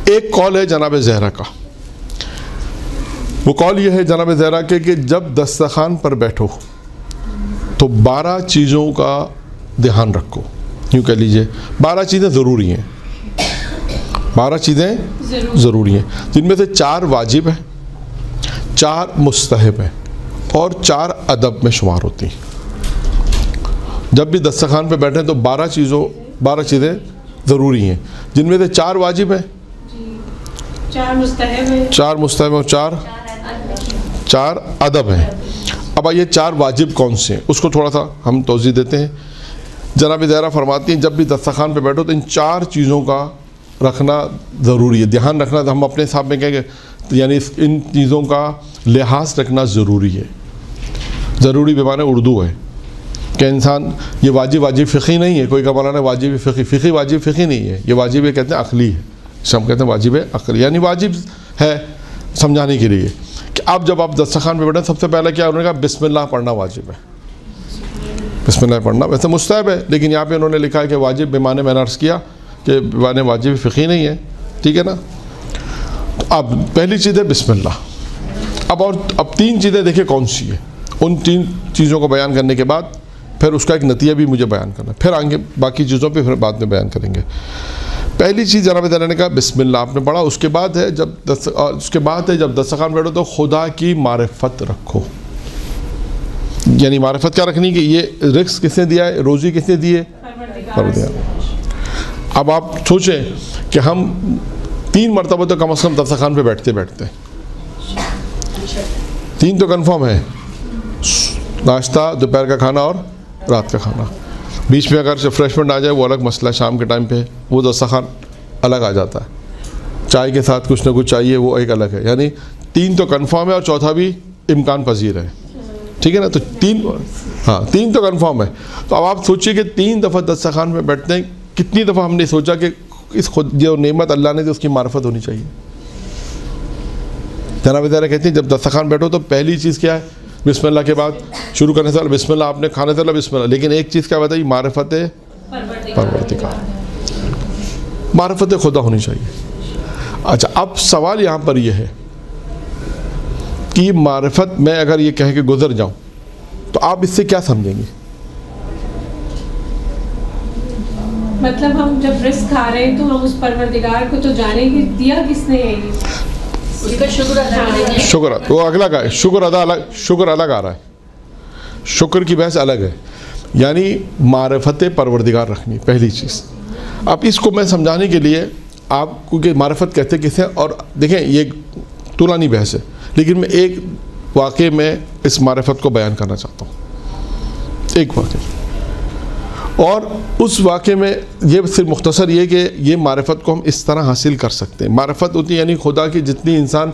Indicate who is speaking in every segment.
Speaker 1: ایک قول ہے جناب زہرا کا، وہ قول یہ ہے جناب زہرا کے کہ جب دسترخوان پر بیٹھو تو 12 چیزوں کا دھیان رکھو، یوں کہہ لیجئے 12 چیزیں ضروری ہیں، 12 چیزیں ضروری ہیں، جن میں سے 4 واجب ہیں، 4 مستحب ہیں اور 4 ادب میں شمار ہوتی ہیں۔ جب بھی دسترخوان پہ بیٹھیں تو 12 چیزیں ضروری ہیں، جن میں سے 4 واجب ہیں، 4 مستحب اور 4 ادب ہیں۔ اب یہ 4 واجب کون سے ہیں اس کو تھوڑا سا ہم توضیح دیتے ہیں۔ جناب زہرا فرماتی ہیں جب بھی دسترخوان پہ بیٹھو تو ان 4 چیزوں کا رکھنا ضروری ہے، دھیان رکھنا، ہم اپنے حساب میں کہیں گے یعنی ان چیزوں کا لحاظ رکھنا ضروری ہے۔ ضروری بے معنی اردو ہے کہ انسان یہ واجب فقہی نہیں ہے، کوئی کا مولانا واجب فقہی واجب فقہی نہیں ہے، یہ واجب کہتے ہیں عقلی ہے، ہم کہتے ہیں واجب عقلی، یعنی واجب ہے سمجھانے کے لیے کہ اب جب آپ دسترخوان پہ بیٹھیں سب سے پہلے کیا انہوں نے کہا بسم اللہ پڑھنا واجب ہے، بسم اللہ پڑھنا ویسے مستحب ہے لیکن یہاں پہ انہوں نے لکھا ہے کہ واجب بے معنی میں نے عرض کیا کہ بے معنی واجب فقہی نہیں ہے، ٹھیک ہے نا۔ اب پہلی چیز ہے بسم اللہ۔ اب 3 چیزیں دیکھیں کون سی ہے، ان 3 چیزوں کو بیان کرنے کے بعد پھر اس کا ایک نتیجہ بھی مجھے بیان کرنا ہے، پھر آگے باقی چیزوں پہ پھر بعد میں بیان کریں گے۔ پہلی چیز جناب زہرا نے کہا بسم اللہ آپ نے پڑھا، اس کے بعد ہے جب دسترخوان بیٹھو تو خدا کی معرفت رکھو، یعنی معرفت کیا رکھنی کہ یہ رزق کس نے دیا ہے، روزی کس نے دی ہے، پروردگار۔ اب آپ سوچیں کہ ہم 3 مرتبہ تو کم از کم دسترخوان پہ بیٹھتے 3 تو کنفرم ہے، ناشتہ، دوپہر کا کھانا اور رات کا کھانا، بیچ میں اگر ریفریشمنٹ آ جائے وہ الگ مسئلہ، شام کے ٹائم پہ وہ دسترخوان الگ آ جاتا ہے، چائے کے ساتھ کچھ نہ کچھ چاہیے وہ ایک الگ ہے، یعنی 3 تو کنفرم ہے اور چوتھا بھی امکان پذیر ہے، ٹھیک ہے نا۔ تو 3 تو کنفرم ہے۔ تو اب آپ سوچیے کہ 3 دفعہ دسترخوان پہ بیٹھتے ہیں، کتنی دفعہ ہم نے سوچا کہ اس خود جو نعمت اللہ نے دی اس کی معرفت ہونی چاہیے۔ جناب زہرا کہتے ہیں جب دسترخوان بیٹھو تو پہلی چیز کیا ہے، بسم اللہ کے بعد شروع کرنے سے پہلے بسم اللہ، آپ نے کھانے سے پہلے بسم اللہ، لیکن ایک چیز کیا بتائی، معرفت پروردگار، معرفت خدا ہونی چاہیے۔ اچھا اب سوال یہاں پر یہ ہے کہ معرفت میں اگر یہ کہہ کے گزر جاؤں تو آپ اس سے کیا سمجھیں گے؟
Speaker 2: مطلب ہم جب رزق کھا رہے ہیں تو ہم اس پروردگار کو تو جانیں گے دیا کس نے ہے، اس کا شکر
Speaker 1: وہ اگلا کا ہے، شکر الگ آ رہا ہے، شکر کی بحث الگ ہے، یعنی معرفت پروردگار رکھنی پہلی چیز۔ اب اس کو میں سمجھانے کے لیے آپ کیونکہ معرفت کہتے کسے، اور دیکھیں یہ طولانی بحث ہے لیکن میں ایک واقعے میں اس معرفت کو بیان کرنا چاہتا ہوں، ایک واقعہ، اور اس واقعے میں یہ صرف مختصر یہ کہ یہ معرفت کو ہم اس طرح حاصل کر سکتے ہیں۔ معرفت ہوتی ہے یعنی خدا کی جتنی انسان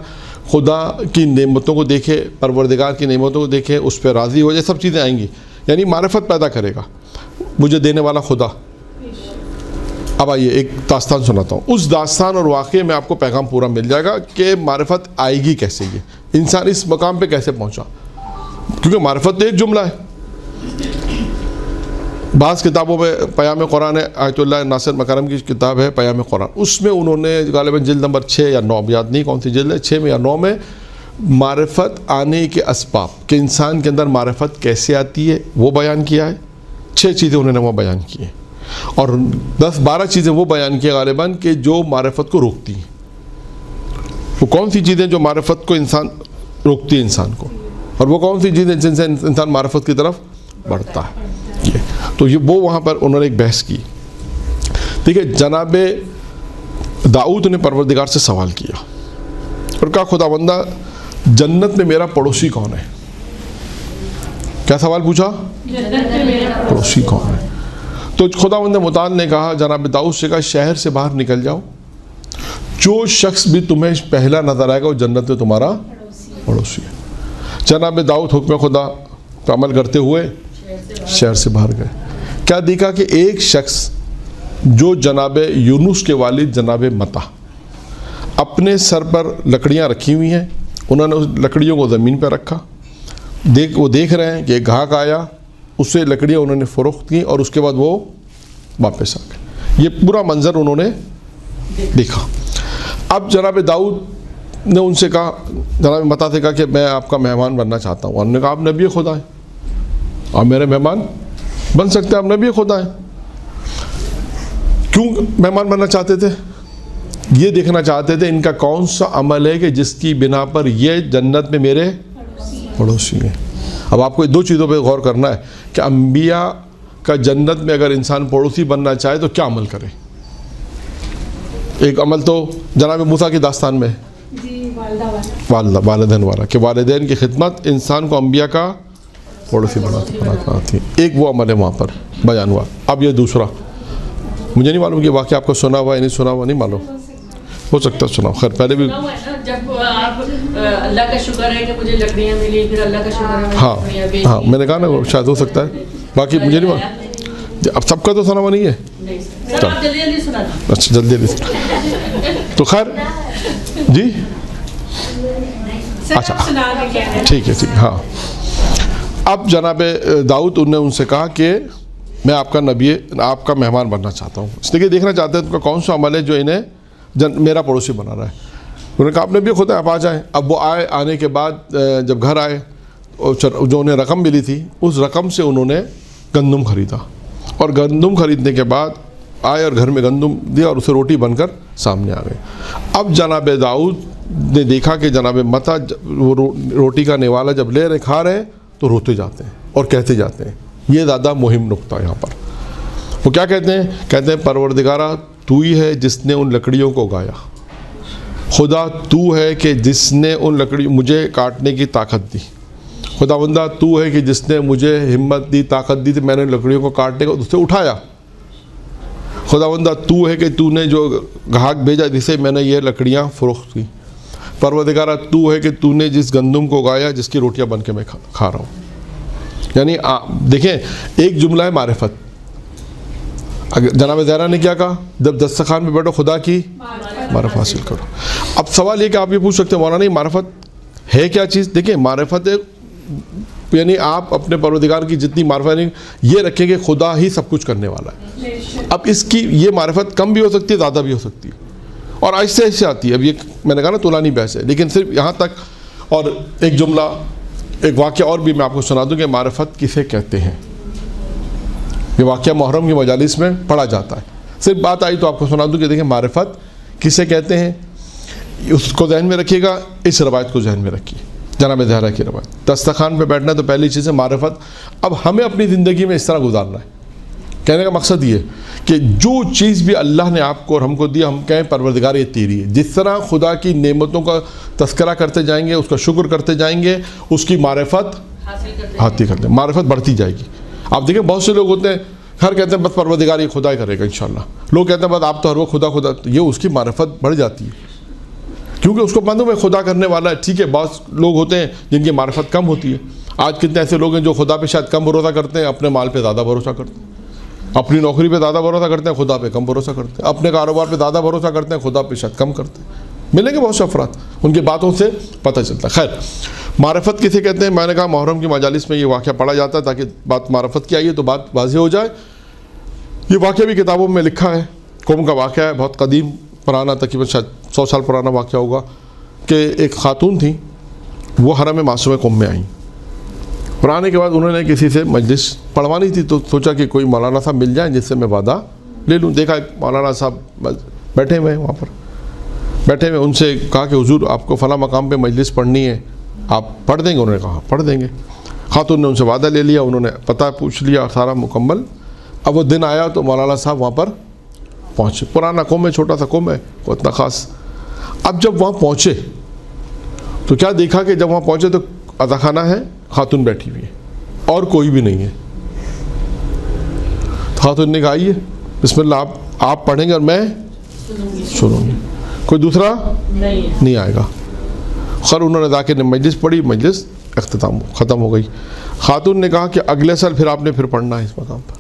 Speaker 1: خدا کی نعمتوں کو دیکھے، پروردگار کی نعمتوں کو دیکھے، اس پہ راضی ہو جائے، سب چیزیں آئیں گی، یعنی معرفت پیدا کرے گا مجھے دینے والا خدا۔ اب آئیے ایک داستان سناتا ہوں، اس داستان اور واقعے میں آپ کو پیغام پورا مل جائے گا کہ معرفت آئے گی کیسے، یہ انسان اس مقام پہ کیسے پہنچا، کیونکہ معرفت تو ایک جملہ ہے۔ بعض کتابوں میں پیام قرآن ہے، آیت اللہ ناصر مکرم کی کتاب ہے پیام قرآن، اس میں انہوں نے غالباً جلد نمبر 6 یا 9 یاد نہیں کون سی جلد ہے، 6 میں یا 9 میں معرفت آنے کے اسباب کہ انسان کے اندر معرفت کیسے آتی ہے وہ بیان کیا ہے۔ 6 چیزیں انہوں نے وہ بیان کی ہیں اور 10-12 چیزیں وہ بیان کی غالباً کہ جو معرفت کو روکتی ہیں۔ وہ کون سی چیزیں جو معرفت کو روکتی ہیں انسان کو، اور وہ کون سی چیزیں جن سے انسان معرفت کی طرف بڑھتا ہے، تو وہ وہاں پر انہوں نے ایک بحث کی۔ دیکھیں جناب داؤد نے پروردگار سے سوال کیا اور کہا خدا بندہ جنت میں میرا پڑوسی کون ہے؟ کیا سوال پوچھا؟
Speaker 2: جنت میں میرا
Speaker 1: پڑوسی کون ہے؟ تو خدا بند متعال نے کہا جناب داؤد سے کہا شہر سے باہر نکل جاؤ، جو شخص بھی تمہیں پہلا نظر آئے گا وہ جنت میں تمہارا پڑوسی ہے۔ جناب داؤد حکم خدا پر عمل کرتے ہوئے شہر سے باہر گئے۔ کیا دیکھا کہ ایک شخص جو جناب یونس کے والد جناب متا اپنے سر پر لکڑیاں رکھی ہوئی ہیں، انہوں نے اس لکڑیوں کو زمین پہ رکھا، وہ دیکھ رہے ہیں کہ ایک گاہک آیا، اس سے لکڑیاں انہوں نے فروخت کی اور اس کے بعد وہ واپس آ گئے۔ یہ پورا منظر انہوں نے دیکھا۔ اب جناب داؤد نے ان سے کہا، جناب متا سے کہا کہ میں آپ کا مہمان بننا چاہتا ہوں. انہوں نے کہا آپ نبی خدا ہیں، آپ میرے مہمان بن سکتے ہیں، آپ نبی خدا ہیں. کیوں مہمان بننا چاہتے تھے؟ یہ دیکھنا چاہتے تھے ان کا کون سا عمل ہے کہ جس کی بنا پر یہ جنت میں میرے پڑوسی ہیں. اب آپ کو دو چیزوں پہ غور کرنا ہے کہ انبیاء کا جنت میں اگر انسان پڑوسی بننا چاہے تو کیا عمل کرے. ایک عمل تو جناب موسیٰ کی داستان میں والدین والا کہ والدین کی خدمت انسان کو انبیاء کا پڑوسی بناتی. ایک وہ عمل ہے وہاں پر بیان ہوا. اب یہ دوسرا، مجھے نہیں معلوم کہ واقعہ آپ کو سنا ہوا یا نہیں سنا ہوا، نہیں معلوم، ہو سکتا ہے سنا. خیر پہلے بھی
Speaker 3: جب آپ اللہ کا شکر ہے کہ مجھے لکڑیاں ملی، پھر اللہ کا شکر ہے
Speaker 1: ہاں میں نے کہا نا شاید ہو سکتا ہے، باقی مجھے نہیں معلوم. اب سب کا تو سنا ہوا نہیں ہے. اچھا جلدی تو خیر جی اچھا ٹھیک ہے ہاں. اب جناب داؤد انہوں نے ان سے کہا کہ میں آپ کا نبی، آپ کا مہمان بننا چاہتا ہوں. اس لیے دیکھنا چاہتے ہیں ان کا کون سا عمل ہے جو انہیں میرا پڑوسی بنا رہا ہے. انہوں نے کہا آپ نبی خدا آپ آ جائیں. اب وہ آنے کے بعد جب گھر آئے جو انہیں رقم ملی تھی اس رقم سے انہوں نے گندم خریدا، اور گندم خریدنے کے بعد آئے اور گھر میں گندم دیا اور اسے روٹی بن کر سامنے آ گئے. اب جناب داؤد نے دیکھا کہ جناب متا وہ روٹی کا نوالا جب لے رہے کھا رہے ہیں تو روتے جاتے ہیں اور کہتے جاتے ہیں. یہ زیادہ مہم نقطہ یہاں پر. وہ کیا کہتے ہیں پروردگارہ تو ہی ہے جس نے ان لکڑیوں کو اگایا، خدا تو ہے کہ جس نے ان لکڑیوں مجھے کاٹنے کی طاقت دی، خدا بندہ تو ہے کہ جس نے مجھے ہمت دی، طاقت دی، تو میں نے لکڑیوں کو کاٹنے کو اس سے اٹھایا. خدا بندہ تو ہے کہ تو نے جو گاہک بھیجا جسے میں نے یہ لکڑیاں فروخت کی. پروردگارہ تو ہے کہ تو نے جس گندم کو اگایا جس کی روٹیاں بن کے میں کھا رہا ہوں. یعنی دیکھیں ایک جملہ ہے معرفت. اگر جناب زہرا نے کیا کہا؟ جب دسترخوان پہ بیٹھو خدا کی معرفت حاصل کرو. اب سوال یہ کہ آپ یہ پوچھ سکتے ہیں مولانا نہیں معرفت ہے کیا چیز؟ دیکھیں معرفت ہے یعنی آپ اپنے پروردگار کی جتنی معرفت یہ رکھیں کہ خدا ہی سب کچھ کرنے والا ہے. اب اس کی یہ معرفت کم بھی ہو سکتی ہے، زیادہ بھی ہو سکتی ہے، اور آہستہ آہستہ آتی ہے. اب یہ میں نے کہا نا طولانی بحث ہے، لیکن صرف یہاں تک. اور ایک جملہ ایک واقعہ اور بھی میں آپ کو سنا دوں کہ معرفت کسے کہتے ہیں. یہ واقعہ محرم کی مجالس میں پڑھا جاتا ہے. صرف بات آئی تو آپ کو سنا دوں کہ دیکھیں معرفت کسے کہتے ہیں. اس کو ذہن میں رکھیے گا، اس روایت کو ذہن میں رکھیے، جناب زہرا کی روایت. دسترخوان پہ بیٹھنا تو پہلی چیز ہے معرفت. اب ہمیں اپنی زندگی میں اس طرح گزارنا ہے. کہنے کا مقصد یہ کہ جو چیز بھی اللہ نے آپ کو اور ہم کو دیا ہم کہیں پروردگار یہ تیری ہے. جس طرح خدا کی نعمتوں کا تذکرہ کرتے جائیں گے، اس کا شکر کرتے جائیں گے، اس کی معرفت حاصل کرتے ہیں، معرفت بڑھتی جائے گی. آپ دیکھیں بہت سے لوگ ہوتے ہیں ہر کہتے ہیں بس پروردگار یہ خدا ہی کرے گا انشاءاللہ. لوگ کہتے ہیں بس آپ تو ہر وہ خدا خدا، یہ اس کی معرفت بڑھ جاتی ہے کیونکہ اس کو معلوم ہے خدا کرنے والا ہے. ٹھیک ہے بعض لوگ ہوتے ہیں جن کی معرفت کم ہوتی ہے. آج کتنے ایسے لوگ ہیں جو خدا پہ شاید کم بھروسہ کرتے ہیں، اپنے مال پہ زیادہ بھروسہ کرتے ہیں، اپنی نوکری پہ زیادہ بھروسہ کرتے ہیں، خدا پہ کم بھروسہ کرتے ہیں، اپنے کاروبار پہ زیادہ بھروسہ کرتے ہیں، خدا پہ شاید کم کرتے ہیں. ملیں گے بہت سے افراد، ان کی باتوں سے پتہ چلتا ہے. خیر معرفت کسے کہتے ہیں؟ میں نے کہا محرم کی مجالس میں یہ واقعہ پڑھا جاتا ہے تاکہ بات معرفت کی آئی ہے تو بات واضح ہو جائے. یہ واقعہ بھی کتابوں میں لکھا ہے، قوم کا واقعہ ہے، بہت قدیم پرانا، تقریباً شاید 100 سال پرانا واقعہ ہوگا کہ ایک خاتون تھیں، وہ حرم معصومہ قم میں آئیں. اور آنے کے بعد انہوں نے کسی سے مجلس پڑھوانی تھی تو سوچا کہ کوئی مولانا صاحب مل جائیں جس سے میں وعدہ لے لوں. دیکھا ایک مولانا صاحب بیٹھے ہوئے ہیں وہاں پر، بیٹھے ہوئے. ان سے کہا کہ حضور آپ کو فلاں مقام پہ مجلس پڑھنی ہے، آپ پڑھ دیں گے؟ انہوں نے کہا پڑھ دیں گے. خاتون نے ان سے وعدہ لے لیا، انہوں نے پتہ پوچھ لیا سارا مکمل. اب وہ دن آیا تو مولانا صاحب وہاں پر پہنچے. پرانا قوم ہے، چھوٹا سا قوم ہے، کوئی اتنا خاص. اب جب وہاں پہنچے تو کیا دیکھا کہ جب وہاں پہنچے تو عطا خانہ ہے، خاتون بیٹھی ہوئی ہے اور کوئی بھی نہیں ہے. خاتون نے کہا آئیے بسم اللہ آپ پڑھیں گے اور میں سنوں گی، کوئی دوسرا نہیں آئے گا. خیر انہوں نے جا کے مجلس پڑھی، مجلس اختتام ختم ہو گئی. خاتون نے کہا کہ اگلے سال پھر آپ نے پھر پڑھنا ہے اس مقام پر.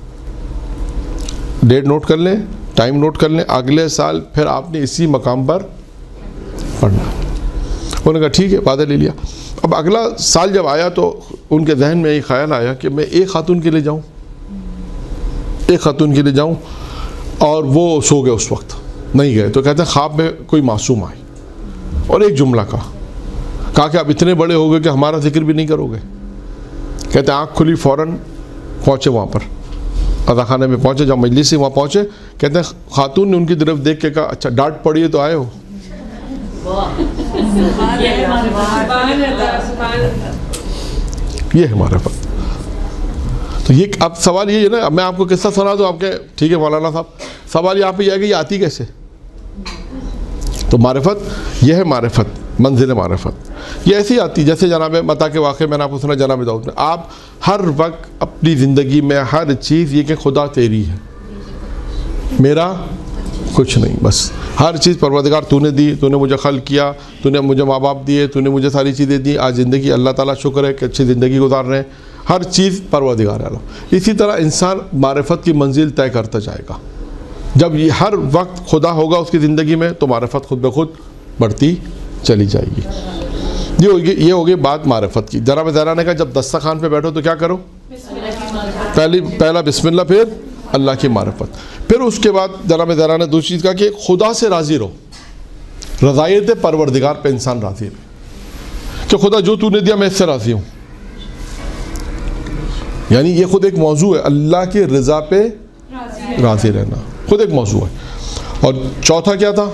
Speaker 1: ڈیٹ نوٹ کر لیں، ٹائم نوٹ کر لیں، اگلے سال پھر آپ نے اسی مقام پر پڑھنا. انہوں نے کہا ٹھیک ہے، وعدہ لے لیا. اب اگلا سال جب آیا تو ان کے ذہن میں یہ خیال آیا کہ میں ایک خاتون کے لیے جاؤں، ایک خاتون کے لیے جاؤں. اور وہ سو گئے، اس وقت نہیں گئے. تو کہتے ہیں خواب میں کوئی معصوم آئی. اور ایک جملہ کہا کہ آپ اتنے بڑے ہو گئے کہ ہمارا ذکر بھی نہیں کرو گے. کہتے ہیں آنکھ کھلی فوراً پہنچے وہاں پر عزا خانے میں پہنچے, جب مجلس سے وہاں پہنچے, کہتے ہیں خاتون نے ان کی طرف دیکھ کے کہا اچھا ڈانٹ پڑی ہے تو آئے ہو. یہ ہے معرفت. تو یہ اب سوال یہ ہے نا, اب میں آپ کو قصہ سنا دوں, آپ کے ٹھیک ہے مولانا صاحب, سوال یہاں پہ یہ ہے کہ یہ آتی کیسے؟ تو معرفت یہ ہے, معرفت منزل معرفت یہ ایسی آتی جیسے جناب متا کے واقعے میں نے آپ کو سنا جناب داؤد نے. آپ ہر وقت اپنی زندگی میں ہر چیز یہ کہ خدا تیری ہے, میرا کچھ نہیں, بس ہر چیز پروردگار تو نے دی, تو نے مجھے خلق کیا, تو نے مجھے ماں باپ دیے, تو نے مجھے ساری چیزیں دی, آج زندگی اللہ تعالیٰ شکر ہے کہ اچھی زندگی گزار رہے ہیں, ہر چیز پروردگار ہے. اسی طرح انسان معرفت کی منزل طے کرتا جائے گا. جب یہ ہر وقت خدا ہوگا اس کی زندگی میں تو معرفت خود بخود بڑھتی چلی جائے گی. یہ ہوگی بات معرفت کی. جناب زہرا نے کہا جب دسترخوان پہ بیٹھو تو کیا کرو؟ پہلا بسم اللہ, پھر اللہ کی معرفت. پھر اس کے بعد جناب زہرا نے دوسری چیز کہا کہ خدا سے راضی رہو. رضایت پروردگار پہ انسان راضی رہے کہ خدا جو تو نے دیا میں اس سے راضی ہوں. یعنی یہ خود ایک موضوع ہے, اللہ کی رضا پہ راضی رہنا خود ایک موضوع ہے. اور چوتھا کیا تھا؟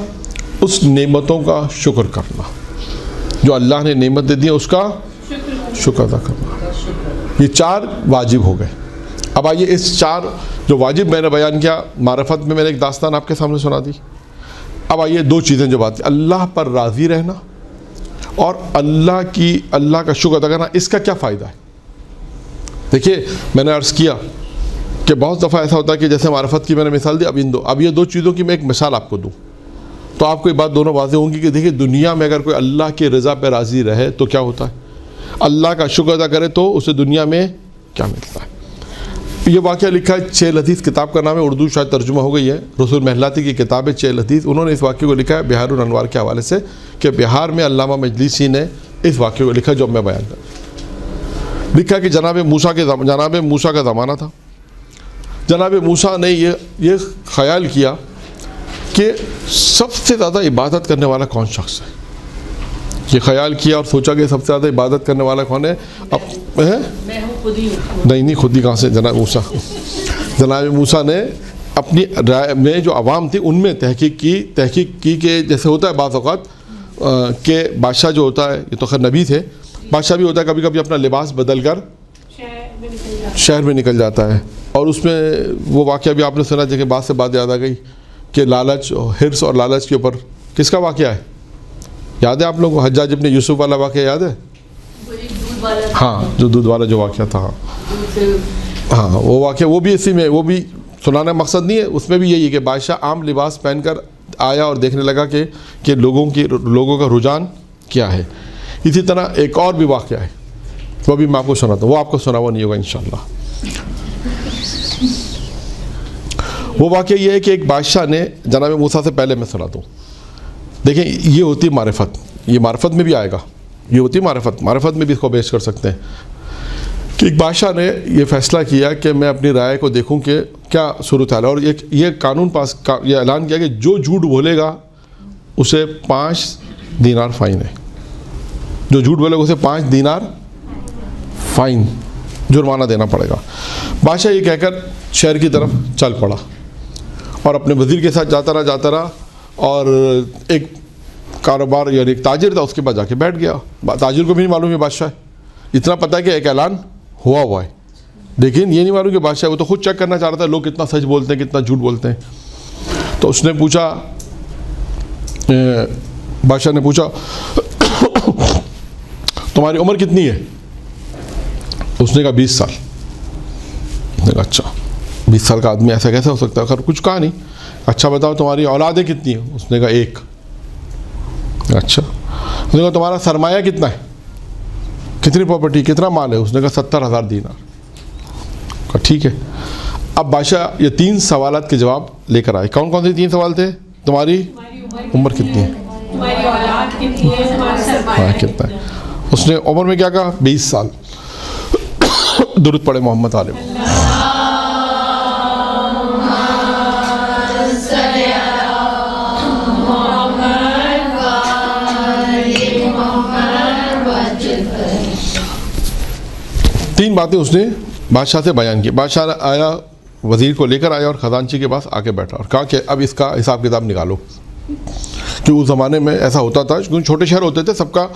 Speaker 1: اس نعمتوں کا شکر کرنا, جو اللہ نے نعمت دے دی اس کا شکر ادا کرنا. یہ 4 واجب ہو گئے. اب آئیے اس 4 جو واجب میں نے بیان کیا معرفت میں, میں نے ایک داستان آپ کے سامنے سنا دی. اب آئیے 2 چیزیں جو بات, اللہ پر راضی رہنا اور اللہ کا شکر ادا کرنا. اس کا کیا فائدہ ہے؟ دیکھیے میں نے عرض کیا کہ بہت دفعہ ایسا ہوتا ہے کہ جیسے معرفت کی میں نے مثال دی, اب یہ 2 چیزوں کی میں ایک مثال آپ کو دوں تو آپ کو یہ بات دونوں واضح ہوں گی کہ دیکھیے دنیا میں اگر کوئی اللہ کی رضا پہ راضی رہے تو کیا ہوتا ہے, اللہ کا شکر ادا کرے تو اسے دنیا میں کیا ملتا ہے. یہ واقعہ لکھا ہے 6 لطیف, کتاب کا نام ہے, اردو شاید ترجمہ ہو گئی ہے, رسول محلاتی کی کتاب ہے 6 لطیف. انہوں نے اس واقعے کو لکھا ہے بہار الانوار کے حوالے سے کہ بہار میں علامہ مجلسی نے اس واقعے کو لکھا جو میں بیان کر لکھا کہ جناب موسیٰ کا زمانہ تھا. جناب موسیٰ نے یہ خیال کیا کہ سب سے زیادہ عبادت کرنے والا کون شخص ہے. یہ خیال کیا اور سوچا کہ سب سے زیادہ عبادت کرنے والا کون ہے. نہیں خود ہی کہاں سے. جناب موسیٰ نے اپنی رائے میں جو عوام تھی ان میں تحقیق کی کہ جیسے ہوتا ہے بعض اوقات کہ بادشاہ جو ہوتا ہے, یہ تو خیر نبی تھے, بادشاہ بھی ہوتا ہے کبھی کبھی اپنا لباس بدل کر شہر میں نکل جاتا ہے. اور اس میں وہ واقعہ بھی آپ نے سنا جن کے بعد سے بات یاد آ گئی کہ لالچ, حرص اور لالچ کے اوپر کس کا واقعہ ہے یاد ہے آپ لوگوں کو؟ حجاج ابن یوسف والا واقعہ یاد ہے؟ ہاں جو دودھ والا جو واقعہ تھا, ہاں وہ واقعہ وہ بھی اسی میں, وہ بھی سنانا مقصد نہیں ہے, اس میں بھی یہی ہے کہ بادشاہ عام لباس پہن کر آیا اور دیکھنے لگا کہ لوگوں کا رجحان کیا ہے. اسی طرح ایک اور بھی واقعہ ہے, وہ بھی میں آپ کو سناتا ہوں, وہ آپ کو سنا ہوا نہیں ہوگا انشاءاللہ. وہ واقعہ یہ ہے کہ ایک بادشاہ نے جناب موسیٰ سے پہلے میں سنا دوں. دیکھیں یہ ہوتی معرفت, یہ معرفت میں بھی آئے گا, یہ ہوتی معرفت میں بھی اس کو بیش کر سکتے ہیں کہ ایک بادشاہ نے یہ فیصلہ کیا کہ میں اپنی رائے کو دیکھوں کہ کیا صورتحال ہے. اور یہ قانون یہ اعلان کیا کہ جو جھوٹ بولے گا اسے 5 دینار فائن ہے. جو جھوٹ بولے گا اسے 5 دینار فائن جرمانہ دینا پڑے گا. بادشاہ یہ کہہ کر شہر کی طرف چل پڑا اور اپنے وزیر کے ساتھ جاتا رہا اور ایک کاروبار یعنی ایک تاجر تھا, اس کے پاس جا کے بیٹھ گیا. تاجر کو بھی نہیں معلوم ہے بادشاہ ہے, اتنا پتہ ہے کہ ایک اعلان ہوا ہے, لیکن یہ نہیں معلوم کہ بادشاہ, وہ تو خود چیک کرنا چاہ رہا تھا لوگ کتنا سچ بولتے ہیں کتنا جھوٹ بولتے ہیں. تو اس نے پوچھا, بادشاہ نے پوچھا تمہاری عمر کتنی ہے؟ اس نے کہا 20 سال. اس نے کہا اچھا 20 سال کا آدمی ایسا کیسے ہو سکتا ہے؟ خیر کچھ کہا نہیں. اچھا بتاؤ تمہاری اولادیں کتنی ہیں؟ اس نے کہا 1. اچھا. اس نے کہا تمہارا سرمایہ کتنا ہے, کتنی پراپرٹی, کتنا مال ہے؟ اس نے کہا 70,000 دینار. کہا ٹھیک ہے. اب بادشاہ یہ 3 سوالات کے جواب لے کر آئے. کون کون سے 3 سوال تھے؟ تمہاری عمر کتنی ہے,
Speaker 2: تمہاری اولاد کتنی ہے, تمہارا سرمایہ
Speaker 1: کتنا ہے. اس نے عمر میں کیا کہا؟ 20 سال. درود پڑھے محمد علیہ. 3 باتیں اس نے بادشاہ سے بیان کی. بادشاہ آیا, وزیر کو لے کر آیا اور خزانچی کے پاس آ کے بیٹھا اور کہا کہ اب اس کا حساب کتاب نکالو. کہ اس زمانے میں ایسا ہوتا تھا, کیونکہ چھوٹے شہر ہوتے تھے, سب کا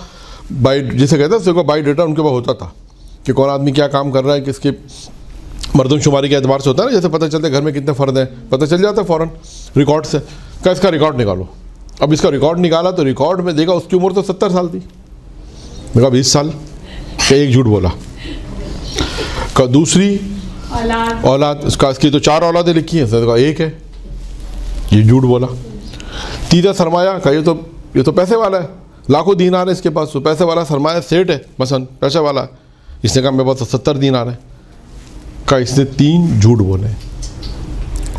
Speaker 1: جسے کہتے ہیں سب کا بائی ڈیٹا ان کے پاس ہوتا تھا کہ کون آدمی کیا کام کر رہا ہے, کس کی مردم شماری کے اعتبار سے ہوتا ہے نا, جیسے پتہ چلتا ہے گھر میں کتنے فرد ہیں, پتہ چل جاتا ہے فوراً ریکارڈ سے. کہ اس کا ریکارڈ نکالو. اب اس کا ریکارڈ نکالا تو ریکارڈ میں دیکھا اس کی عمر تو 70 سال تھی. دیکھا 20 سال کہ ایک جھوٹ بولا. کہ دوسری اولاد اس کی تو 4 اولادیں لکھی ہیں, دیکھا ایک ہے, یہ جھوٹ بولا. تیسرا سرمایہ کا یہ تو پیسے والا ہے, لاکھوں دینار ہے اس کے پاس, تو پیسے والا سرمایہ سیٹ ہے مثلا پیسے والا ہے. اس نے کہا میرے پاس 70 دینار ہے. کہا اس نے 3 جھوٹ بولے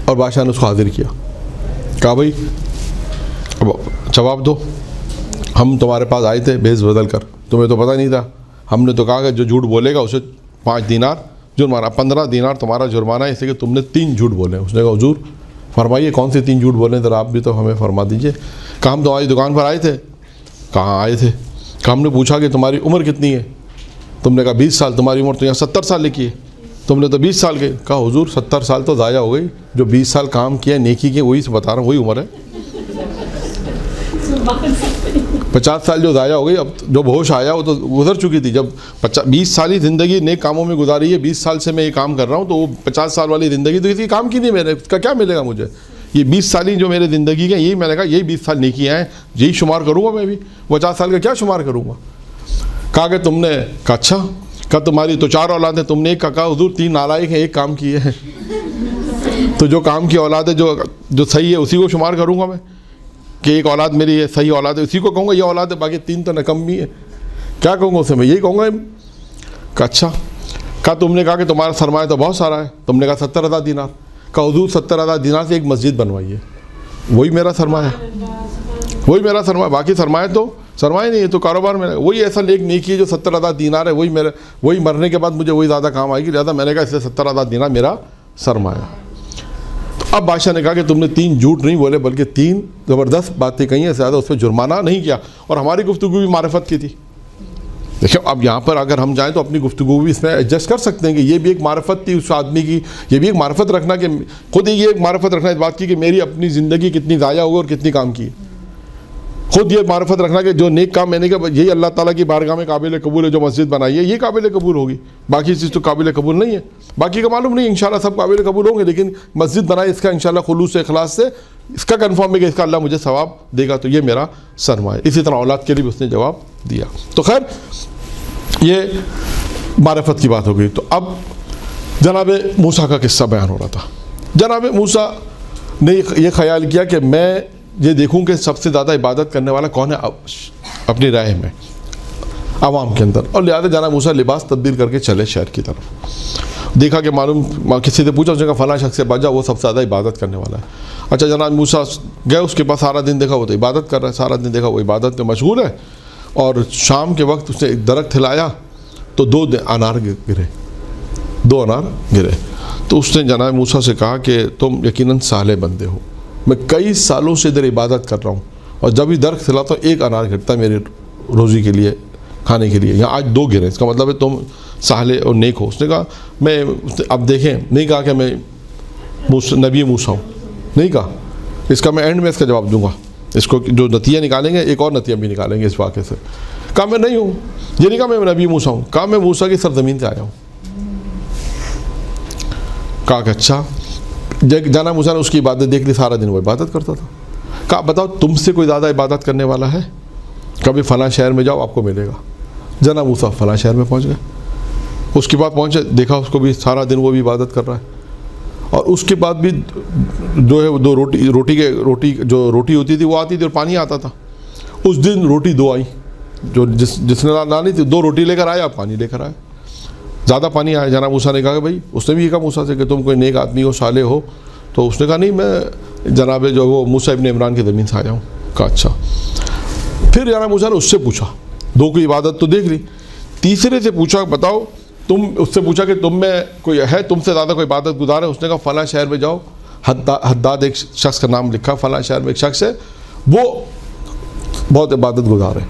Speaker 1: اور بادشاہ نے اس کو حاضر کیا. کہا بھائی جواب دو, ہم تمہارے پاس آئے تھے بھیس بدل کر, تمہیں تو پتہ نہیں تھا, ہم نے تو کہا کہ جو جھوٹ بولے گا اسے 5 دینار جرمانہ, 15 دینار تمہارا جرمانہ ہے, اس لیے کہ تم نے 3 جھوٹ بولے. اس نے کہا حضور فرمائیے کون سے 3 جھوٹ بولے ہیں, ذرا آپ بھی تو ہمیں فرما دیجئے. کہا ہم تمہاری دکان پر آئے تھے. کہاں آئے تھے؟ کہ ہم نے پوچھا کہ تمہاری عمر کتنی ہے, تم نے کہا 20 سال, تمہاری عمر تو یہاں 70 سال لکھی ہے, تم نے تو 20 سال کے. کہا حضور 70 سال تو ضائع ہو گئی, جو 20 سال کام کیا نیکی کے وہی سے بتا رہا ہوں, وہی عمر ہے. 50 سال جو ضائع ہو گئی, اب جو ہوش آیا وہ تو گزر چکی تھی. جب 20 سال ہی زندگی نیک کاموں میں گزاری ہے, 20 سال سے میں یہ کام کر رہا ہوں, تو وہ 50 سال والی زندگی تو کسی کام کی نہیں, میرے اس کا کیا ملے گا مجھے. یہ 20 سال ہی جو میرے زندگی کے, یہی میں نے کہا یہی 20 سال نیکیاں ہیں, یہی شمار کروں گا میں بھی, 50 سال کا کیا شمار کروں گا. کہا کہ تم نے, کہا اچھا, کہا تمہاری تو 4 اولاد ہیں, تم نے ایک. کہا حضور 3 نالائق ہیں, ایک کام کیے ہیں. تو جو کام کی اولاد ہے جو صحیح ہے اسی کو شمار کروں گا میں, کہ ایک اولاد میری ہے صحیح اولاد ہے, اسی کو کہوں گا یہ اولاد ہے, باقی 3 تو نکمی ہے, کیا کہوں گا اسے, میں یہی کہوں گا. کہا اچھا. کہا تم نے کہا کہ تمہارا سرمایہ تو بہت سارا ہے, تم نے کہا 70,000 دینار. کہا حضور 70,000 دینار سے ایک مسجد بنوائیے, وہی میرا سرمایہ ہے, وہی میرا سرمایہ. باقی سرمایہ تو سرمایہ نہیں ہے, تو کاروبار میں وہی ایسا نیک نیکی ہے جو 70,000 دینار ہے, وہی مرنے کے بعد مجھے وہی زیادہ کام آئے گی. لہٰذا میں نے کہا اس لیے 70,000 دینار میرا سرمایہ. اب بادشاہ نے کہا کہ تم نے 3 جھوٹ نہیں بولے بلکہ 3 زبردست باتیں کہی ہیں, زیادہ اس پہ جرمانہ نہیں کیا, اور ہماری گفتگو بھی معرفت کی تھی. دیکھیں اب یہاں پر اگر ہم جائیں تو اپنی گفتگو بھی اس میں ایڈجسٹ کر سکتے ہیں کہ یہ بھی ایک معرفت تھی اس آدمی کی, یہ بھی ایک معرفت رکھنا, کہ خود ہی یہ ایک معرفت رکھنا اس بات کی کہ میری اپنی زندگی کتنی ضائع ہوگی اور کتنی کام کی. خود یہ معرفت رکھنا کہ جو نیک کام میں نے کہا یہی اللہ تعالیٰ کی بارگاہ میں قابل قبول ہے, جو مسجد بنائی ہے یہ قابل قبول ہوگی, باقی چیز تو قابل قبول نہیں ہے. باقی کا معلوم نہیں, انشاءاللہ سب قابل قبول ہوں گے, لیکن مسجد بنائی اس کا انشاءاللہ خلوص سے اخلاص سے, اس کا کنفرم ہے کہ اس کا اللہ مجھے ثواب دے گا, تو یہ میرا سرمایہ. اسی طرح اولاد کے لیے بھی اس نے جواب دیا. تو خیر یہ معرفت کی بات ہو گئی. تو اب جناب موسیٰ کا قصہ بیان ہو رہا تھا. جناب موسیٰ نے یہ خیال کیا کہ میں یہ دیکھوں کہ سب سے زیادہ عبادت کرنے والا کون ہے اپنی رائے میں عوام کے اندر, اور لہٰذا جناب موسیٰ لباس تبدیل کر کے چلے شہر کی طرف. دیکھا کہ معلوم کسی سے پوچھا, اس نے کہا فلاں شخص سے بچا, وہ سب سے زیادہ عبادت کرنے والا ہے. اچھا جناب موسیٰ گئے اس کے پاس, سارا دن دیکھا وہ تو عبادت کر رہا ہے, سارا دن دیکھا وہ عبادت میں مشغول ہے. اور شام کے وقت اس نے ایک درخت ہلایا تو 2 انار گرے, 2 انار گرے. تو اس نے جناب موسیٰ سے کہا کہ تم یقیناً صالح بندے ہو, میں کئی سالوں سے ادھر عبادت کر رہا ہوں, اور جب بھی درخت ہلاتا ہوں 1 انار گرتا ہے میرے روزی کے لیے, کھانے کے لیے, یہاں آج 2 گرے, اس کا مطلب ہے تم صالح اور نیک ہو. اس نے کہا میں, اب دیکھیں نہیں کہا کہ میں نبی موسیٰ ہوں, نہیں کہا, اس کا میں اینڈ میں اس کا جواب دوں گا, اس کو جو نتیجہ نکالیں گے ایک اور نتیجہ بھی نکالیں گے اس واقعے سے. کہا میں نہیں ہوں, یہ نہیں کہا میں نبی موسیٰ ہوں, کہا میں موسیٰ کی سرزمین سے آیا ہوں. کہا کہ اچھا. جانا موسیٰ نے اس کی عبادت دیکھ لی, سارا دن وہ عبادت کرتا تھا. کہا بتاؤ تم سے کوئی زیادہ عبادت کرنے والا ہے, کبھی فلاں شہر میں جاؤ آپ کو ملے گا. جانا موسیٰ فلاں شہر میں پہنچ گئے, اس کے بعد پہنچے, دیکھا اس کو بھی سارا دن وہ بھی عبادت کر رہا ہے, اور اس کے بعد بھی جو ہے وہ 2 روٹی جو روٹی ہوتی تھی وہ آتی تھی اور پانی آتا تھا. اس دن روٹی 2 آئی, جو جس نے لانی تھی 2 روٹی لے کر آیا, پانی لے کر آیا, زیادہ پانی آیا. جناب موسیٰ نے کہا کہ بھائی, اس نے بھی یہ کہا موسیٰ سے کہ تم کوئی نیک آدمی ہو, صالح ہو. تو اس نے کہا نہیں میں جناب جو وہ موسیٰ ابن عمران کی زمین سے آیا ہوں. کہا اچھا. پھر جناب موسیٰ نے اس سے پوچھا, 2 کی عبادت تو دیکھ لی, تیسرے سے پوچھا بتاؤ تم, اس سے پوچھا کہ تم میں کوئی ہے تم سے زیادہ کوئی عبادت گزار ہے. اس نے کہا فلاں شہر میں جاؤ, حداد ایک شخص کا نام لکھا, فلاں شہر میں ایک شخص ہے وہ بہت عبادت گزار ہے.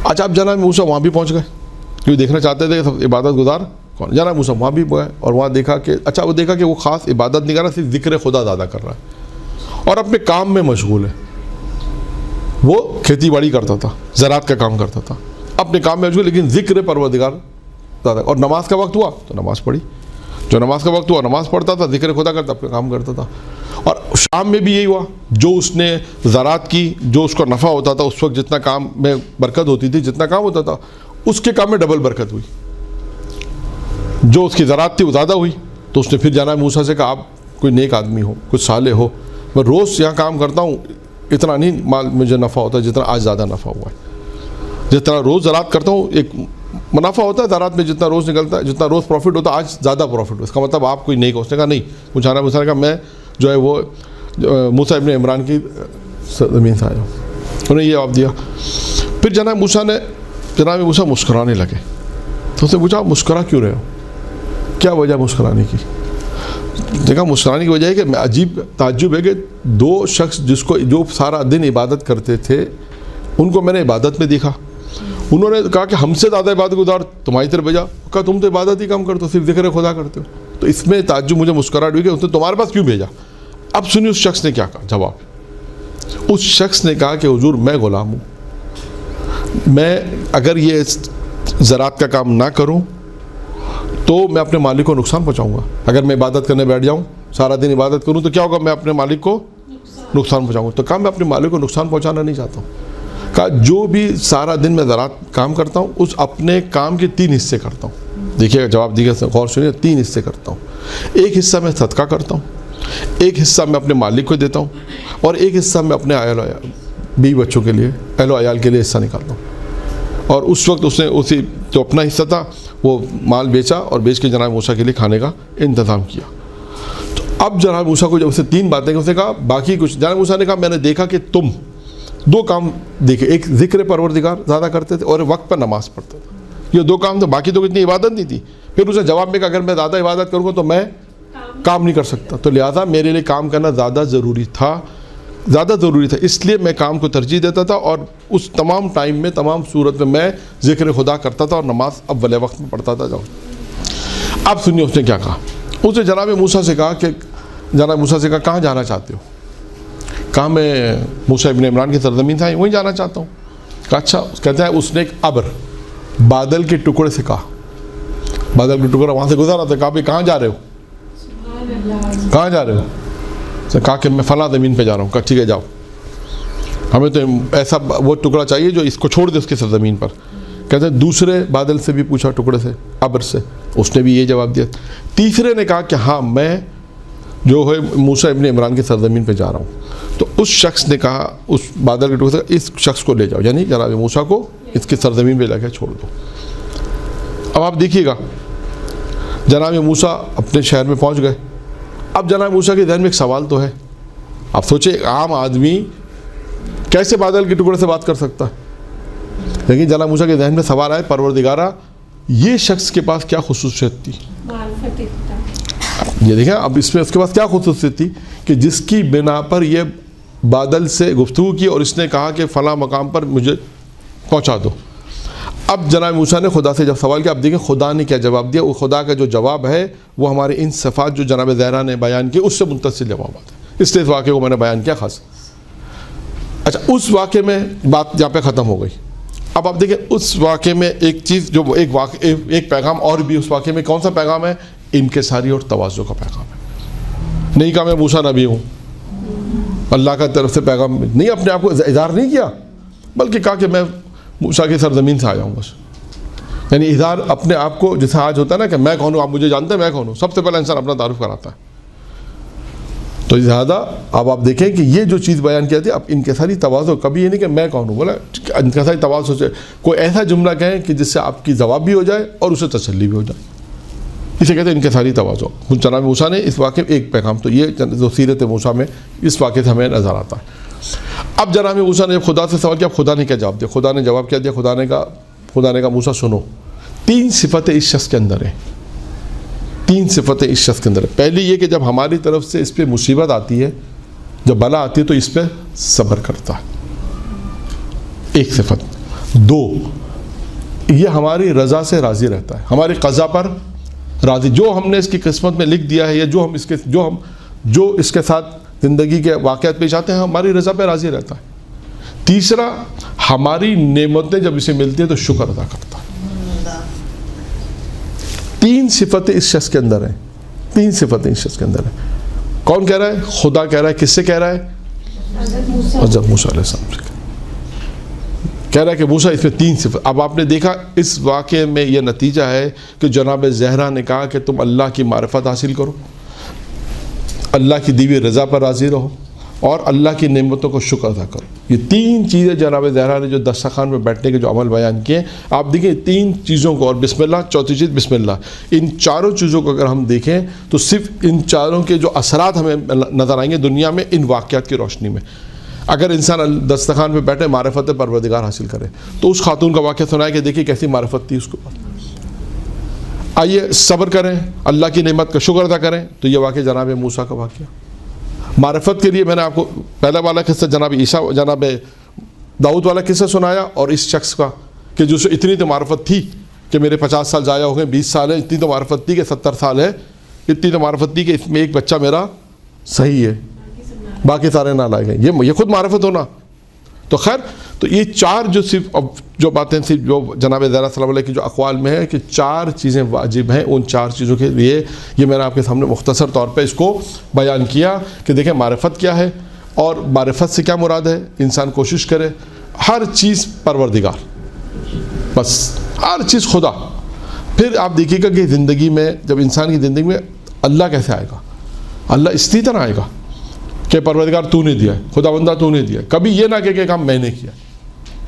Speaker 1: اچھا اب جناب موسیٰ وہاں بھی پہنچ گئے, کیوں دیکھنا چاہتے تھے کہ عبادت گزار کون؟ جناب موسیٰ وہاں بھی گئے اور وہاں دیکھا کہ اچھا وہ دیکھا کہ وہ خاص عبادت نہیں کر رہا، صرف ذکر خدا زیادہ کر رہا ہے اور اپنے کام میں مشغول ہے. وہ کھیتی باڑی کرتا تھا، زراعت کا کام کرتا تھا، اپنے کام میں مشغول، لیکن ذکر پروردگار زیادہ. اور نماز کا وقت ہوا تو نماز پڑھی، جو نماز کا وقت ہوا نماز پڑھتا تھا، ذکر خدا کرتا، اپنا کام کرتا تھا. اور شام میں بھی یہی ہوا، جو اس نے زراعت کی، جو اس کو نفع ہوتا تھا اس وقت، جتنا کام میں برکت ہوتی تھی، جتنا کام ہوتا تھا، اس کے کام میں ڈبل برکت ہوئی. جو اس کی زراعت تھی وہ زیادہ ہوئی. تو اس نے پھر جناب موسیٰ سے کہا آپ کوئی نیک آدمی ہو، کچھ صالح ہو، میں روز یہاں کام کرتا ہوں، اتنا نہیں مال مجھے نفع ہوتا جتنا آج زیادہ نفع ہوا ہے. جتنا روز زراعت کرتا ہوں ایک منافع ہوتا ہے زراعت میں، جتنا روز نکلتا ہے، جتنا روز پروفٹ ہوتا ہے آج زیادہ پروفٹ ہو. اس کا مطلب آپ کوئی نیک ہو. اس نے کہا نہیں. جناب موسیٰ نے کہا میں جو ہے وہ موسیٰ ابن عمران کی زمین سے آیا ہوں. انہیں یہ جواب دیا. پھر جناب موسیٰ مسکرانے لگے. تو اس نے پوچھا مسکرا کیوں رہے ہو، کیا وجہ مسکرانے کی؟ دیکھا مسکرانے کی وجہ ہے کہ عجیب تعجب ہے کہ دو شخص جو سارا دن عبادت کرتے تھے ان کو میں نے عبادت میں دیکھا. انہوں نے کہا کہ ہم سے زیادہ عبادت گزار تمہاری طرف بھیجا. کہا تم تو عبادت ہی کم کرتے ہو، صرف ذکر خدا کرتے ہو. تو اس میں تعجب مجھے مسکراہٹ ہوئی کہ اس نے تمہارے پاس کیوں بھیجا. اب سنیے اس شخص نے کیا کہا. جواب اس شخص نے کہا کہ حضور میں غلام ہوں، میں اگر یہ زراعت کا کام نہ کروں تو میں اپنے مالک کو نقصان پہنچاؤں گا. اگر میں عبادت کرنے بیٹھ جاؤں، سارا دن عبادت کروں تو کیا ہوگا، میں اپنے مالک کو نقصان پہنچاؤں گا. تو کہا میں اپنے مالک کو نقصان پہنچانا نہیں چاہتا ہوں. کہا جو بھی سارا دن میں زراعت کام کرتا ہوں اس اپنے کام کے 3 حصے کرتا ہوں. دیکھیے جواب دیکھیے غور سنیے. 3 حصے کرتا ہوں. ایک حصہ میں صدقہ کرتا ہوں، ایک حصہ میں اپنے مالک کو دیتا ہوں، اور ایک حصہ میں اپنے بیوی بچوں کے لیے، اہل و عیال کے لیے حصہ نکالتا ہوں. اور اس وقت اس نے اسی جو اپنا حصہ تھا وہ مال بیچا اور بیچ کے جناب موسیٰ کے لیے کھانے کا انتظام کیا. تو اب جناب موسیٰ کو جب اسے 3 باتیں اس نے کہا باقی کچھ. جناب موسیٰ نے کہا میں نے دیکھا کہ تم 2 کام دیکھے، ایک ذکر پروردگار زیادہ کرتے تھے اور وقت پر نماز پڑھتے تھے. یہ 2 کام تھے، باقی تو اتنی عبادت نہیں تھی. پھر اسے جواب میں کہا اگر میں زیادہ عبادت کروں گا تو میں کام نہیں کر سکتا، تو لہٰذا میرے لیے کام کرنا زیادہ ضروری تھا. اس لیے میں کام کو ترجیح دیتا تھا اور اس تمام ٹائم میں، تمام صورت میں ذکر خدا کرتا تھا اور نماز اول وقت میں پڑھتا تھا. اب سنیے اس نے کیا کہا. اس نے جناب موسیٰ سے کہا کہاں جانا چاہتے ہو؟ کہا میں موسیٰ ابن عمران کی سرزمین سے وہیں جانا چاہتا ہوں. کہا اچھا. کہتا ہے اس نے ایک ابر بادل کے ٹکڑے سے کہا، بادل کے ٹکڑا وہاں سے گزارا تھا. کہا بھائی کہاں جا رہے ہو، کہاں جا رہے ہو؟ کہا کہ میں فلاں زمین پہ جا رہا ہوں. کہا ٹھیک ہے جاؤ، ہمیں تو ایسا وہ ٹکڑا چاہیے جو اس کو چھوڑ دے اس کی سرزمین پر. کہتے ہیں دوسرے بادل سے بھی پوچھا، ٹکڑے سے، ابر سے، اس نے بھی یہ جواب دیا. تیسرے نے کہا کہ ہاں میں جو ہے موسیٰ ابن عمران کی سرزمین پہ جا رہا ہوں. تو اس شخص نے کہا اس بادل کے ٹکڑے سے اس شخص کو لے جاؤ، یعنی جناب موسیٰ کو اس کی سرزمین پہ جا کے چھوڑ دو. اب آپ دیکھیے گا جناب موسیٰ اپنے شہر میں پہنچ گئے. اب جناب موسیٰ کے ذہن میں ایک سوال تو ہے. آپ سوچیں ایک عام آدمی کیسے بادل کے ٹکڑے سے بات کر سکتا ہے؟ لیکن جناب موسیٰ کے ذہن میں سوال آئے پروردگارہ یہ شخص کے پاس کیا خصوصیت تھی؟ یہ دیکھیں اب اس میں اس کے پاس کیا خصوصیت تھی کہ جس کی بنا پر یہ بادل سے گفتگو کی اور اس نے کہا کہ فلاں مقام پر مجھے پہنچا دو. اب جناب موسیٰ نے خدا سے جب سوال کیا، اب دیکھیں خدا نے کیا جواب دیا. وہ خدا کا جو جواب ہے وہ ہمارے ان صفات جو جناب زہرا نے بیان کی اس سے متصل جوابات ہیں. اس لیے اس واقعے کو میں نے بیان کیا خاص. اچھا اس واقعے میں بات یہاں پہ ختم ہو گئی. اب آپ دیکھیں اس واقعے میں ایک چیز جو ایک پیغام اور بھی اس واقعے میں. کون سا پیغام ہے؟ انکساری اور تواضع کا پیغام ہے. نہیں کہا میں موسیٰ نبی ہوں، اللہ کا طرف سے پیغام نہیں، اپنے آپ کو اظہار نہیں کیا، بلکہ کہا کہ میں موسیٰ کی سرزمین سے آیا ہوں بس. یعنی اظہار اپنے آپ کو جیسا آج ہوتا ہے نا کہ میں کون ہوں، آپ مجھے جانتے ہیں میں کون ہوں. سب سے پہلے انسان اپنا تعارف کراتا ہے. تو لہٰذا اب آپ دیکھیں کہ یہ جو چیز بیان کی جاتی ہے اب انکساری تواضع. کبھی یہ نہیں کہ میں کون ہوں، بولا انکساری تواضع سے کوئی ایسا جملہ کہیں کہ جس سے آپ کی جواب بھی ہو جائے اور اسے تسلی بھی ہو جائے. اسے کہتے ہیں انکساری تواضع. جناب موسیٰ نے اس واقعے میں ایک پیغام، تو یہ جو سیرت موسیٰ میں اس واقعے سے ہمیں نظر آتا ہے. اب جناب موسیٰ نے جب خدا سے سوال کیا، خدا نے کیا جواب دیا؟ خدا نے جواب کیا دیا؟ خدا نے کہا موسیٰ سنو، 3 صفتیں اس شخص کے اندر ہیں. 3 صفتیں اس شخص کے اندر ہے. پہلی یہ کہ جب ہماری طرف سے اس پہ مصیبت آتی ہے، جب بلا آتی ہے تو اس پہ صبر کرتا ہے. ایک صفت. 2 یہ ہماری رضا سے راضی رہتا ہے، ہماری قضا پر راضی. جو ہم نے اس کی قسمت میں لکھ دیا ہے یا جو اس کے ساتھ زندگی کے واقعات پیش آتے ہیں ہماری رضا پہ راضی رہتا ہے. تیسرا ہماری نعمتیں جب اسے ملتی ہیں تو شکر ادا کرتا ہے. 3 صفتیں اس شخص کے اندر ہیں. 3 صفتیں اس شخص کے اندر ہیں. کون کہہ رہا ہے؟ خدا کہہ رہا ہے. کس سے کہہ رہا ہے؟ حضرت موسیٰ علیہ السلام سے کہہ رہا ہے کہ موسیٰ اس میں 3 صفت. اب آپ نے دیکھا اس واقعے میں یہ نتیجہ ہے کہ جناب زہرا نے کہا کہ تم اللہ کی معرفت حاصل کرو, اللہ کی دی ہوئی رضا پر راضی رہو اور اللہ کی نعمتوں کو شکر ادا کرو. یہ 3 چیزیں جناب زہرا نے جو دسترخوان میں بیٹھنے کے جو عمل بیان کیے, آپ دیکھیں 3 چیزوں کو, اور بسم اللہ, چوتھی چیز بسم اللہ, ان چاروں چیزوں کو اگر ہم دیکھیں تو صرف ان چاروں کے جو اثرات ہمیں نظر آئیں گے دنیا میں ان واقعات کی روشنی میں. اگر انسان دسترخوان پہ بیٹھے معرفت پروردگار حاصل کرے تو اس خاتون کا واقعہ سنائے کہ دیکھیے کیسی معرفت تھی اس کو. آئیے صبر کریں, اللہ کی نعمت کا شکر ادا کریں, تو یہ واقعہ جناب موسیٰ کا واقعہ. معرفت کے لیے میں نے آپ کو پہلا والا قصہ جناب داؤد والا قصہ سنایا, اور اس شخص کا کہ جو سے اتنی تو معرفت تھی کہ میرے 50 سال ضائع ہو گئے, 20 سال ہیں, اتنی تو معرفت تھی کہ 70 سال ہے, اتنی تو معرفت تھی کہ اس میں ایک بچہ میرا صحیح ہے, باقی سارے نہ لائے گئے. یہ خود معرفت ہونا. تو خیر, تو یہ 4 جو صرف اب جو باتیں صرف جو جناب زہرا صلی اللہ علیہ کی جو اقوال میں ہے کہ 4 چیزیں واجب ہیں, ان 4 چیزوں کے لیے یہ میں نے آپ کے سامنے مختصر طور پہ اس کو بیان کیا کہ دیکھیں معرفت کیا ہے اور معرفت سے کیا مراد ہے. انسان کوشش کرے ہر چیز پروردگار, بس ہر چیز خدا. پھر آپ دیکھیے گا کہ زندگی میں جب انسان کی زندگی میں اللہ کیسے آئے گا, اللہ اسی طرح آئے گا کہ پروردگار تو نے دیا ہے, خدا بندہ تو نے دیا ہے. کبھی یہ نہ کہ کام میں نے کیا,